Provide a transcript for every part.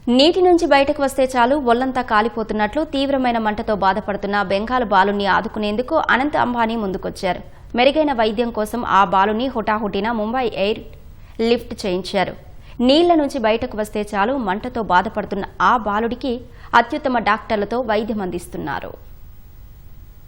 నీటి నుంచి బయటకు వస్తే చాలు ఒళ్లంతా కాలిపోతున్నట్లు తీవ్రమైన మంటతో బాధపడుతున్న బెంగాల్ బాలుని ఆదుకునేందుకు అనంత్ అంబానీ ముందుకొచ్చారు. మెరుగైన వైద్యం కోసం ఆ బాలుని హుటాహుటిన ముంబై ఎయిర్ లిఫ్ట్ చేయించారు. నీళ్ల నుంచి బయటకు వస్తే చాలు మంటతో బాధపడుతున్న ఆ బాలుడికి అత్యుత్తమ డాక్టర్లతో వైద్యం అందిస్తున్నారు.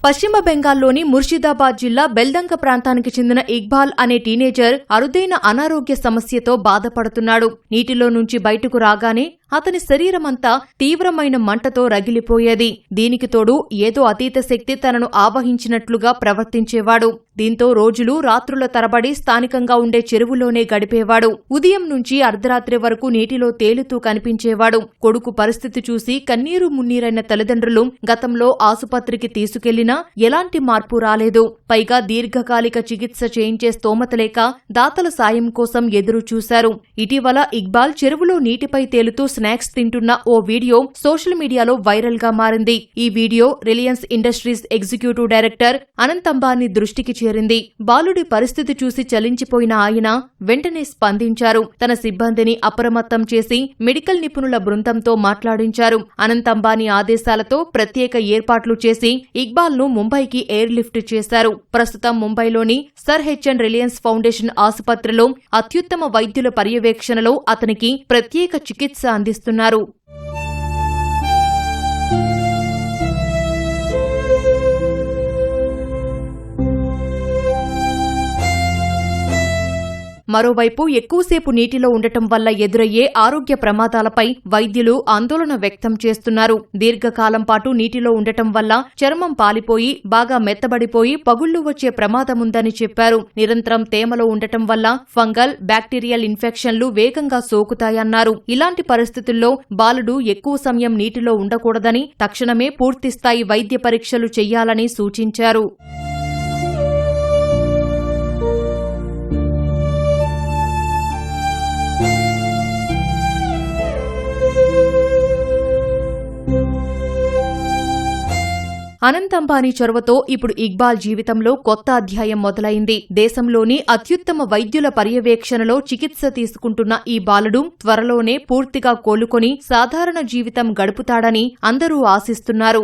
పశ్చిమ బెంగాల్లోని ముర్షిదాబాద్ జిల్లా బెల్దంక ప్రాంతానికి చెందిన ఇక్బాల్ అనే టీనేజర్ అరుదైన అనారోగ్య సమస్యతో బాధపడుతున్నాడు. నీటిలో నుంచి బయటకు రాగానే అతని శరీరమంతా తీవ్రమైన మంటతో రగిలిపోయేది. దీనికి తోడు ఏదో అతీత శక్తి తనను ఆవహించినట్లుగా ప్రవర్తించేవాడు. దీంతో రోజులు రాత్రుల తరబడి స్థానికంగా ఉండే చెరువులోనే గడిపేవాడు. ఉదయం నుంచి అర్ధరాత్రి వరకు నీటిలో తేలుతూ కనిపించేవాడు. కొడుకు పరిస్థితి చూసి కన్నీరు మున్నీరైన తల్లిదండ్రులు గతంలో ఆసుపత్రికి తీసుకెళ్లినా ఎలాంటి మార్పు రాలేదు. పైగా దీర్ఘకాలిక చికిత్స చేయించే స్తోమత లేక దాతల సాయం కోసం ఎదురు చూశారు. ఇటీవల ఇక్బాల్ చెరువులో నీటిపై తేలుతూ స్నాక్స్ తింటున్న ఓ వీడియో సోషల్ మీడియాలో వైరల్ గా మారింది. ఈ video Reliance industries executive director Anant Ambani దృష్టికి చేరింది. బాలుడి పరిస్థితి చూసి చలించిపోయిన ఆయన వెంటనే స్పందించారు. తన సిబ్బందిని అప్రమత్తం చేసి మెడికల్ నిపుణుల బృందంతో మాట్లాడించారు. అనంత్ అంబానీ ఆదేశాలతో ప్రత్యేక ఏర్పాట్లు చేసి ఇక్బాల్ ను ముంబైకి ఎయిర్ లిఫ్ట్ చేశారు. ప్రస్తుతం ముంబైలోని సర్ హెచ్ఎన్ రిలయన్స్ ఫౌండేషన్ ఆసుపత్రిలో అత్యుత్తమ వైద్యుల పర్యవేక్షణలో అతనికి ప్రత్యేక చికిత్స అందిస్తున్నారు. మరోవైపు ఎక్కువసేపు నీటిలో ఉండటం వల్ల ఎదురయ్యే ఆరోగ్య ప్రమాదాలపై వైద్యులు ఆందోళన వ్యక్తం చేస్తున్నారు. దీర్ఘకాలం పాటు నీటిలో ఉండటం వల్ల చర్మం పాలిపోయి బాగా మెత్తబడిపోయి పగుళ్లు వచ్చే ప్రమాదముందని చెప్పారు. నిరంతరం తేమలో ఉండటం వల్ల ఫంగల్, బ్యాక్టీరియల్ ఇన్ఫెక్షన్లు వేగంగా సోకుతాయన్నారు. ఇలాంటి పరిస్థితుల్లో బాలుడు ఎక్కువ సమయం నీటిలో ఉండకూడదని, తక్షణమే పూర్తిస్థాయి వైద్య పరీక్షలు చెయ్యాలని సూచించారు. అనంత్ అంబానీ చొరవతో ఇప్పుడు ఇక్బాల్ జీవితంలో కొత్త అధ్యాయం మొదలైంది. దేశంలోని అత్యుత్తమ వైద్యుల పర్యవేక్షణలో చికిత్స తీసుకుంటున్న ఈ బాలుడు త్వరలోనే పూర్తిగా కోలుకొని సాధారణ జీవితం గడుపుతాడని అందరూ ఆశిస్తున్నారు.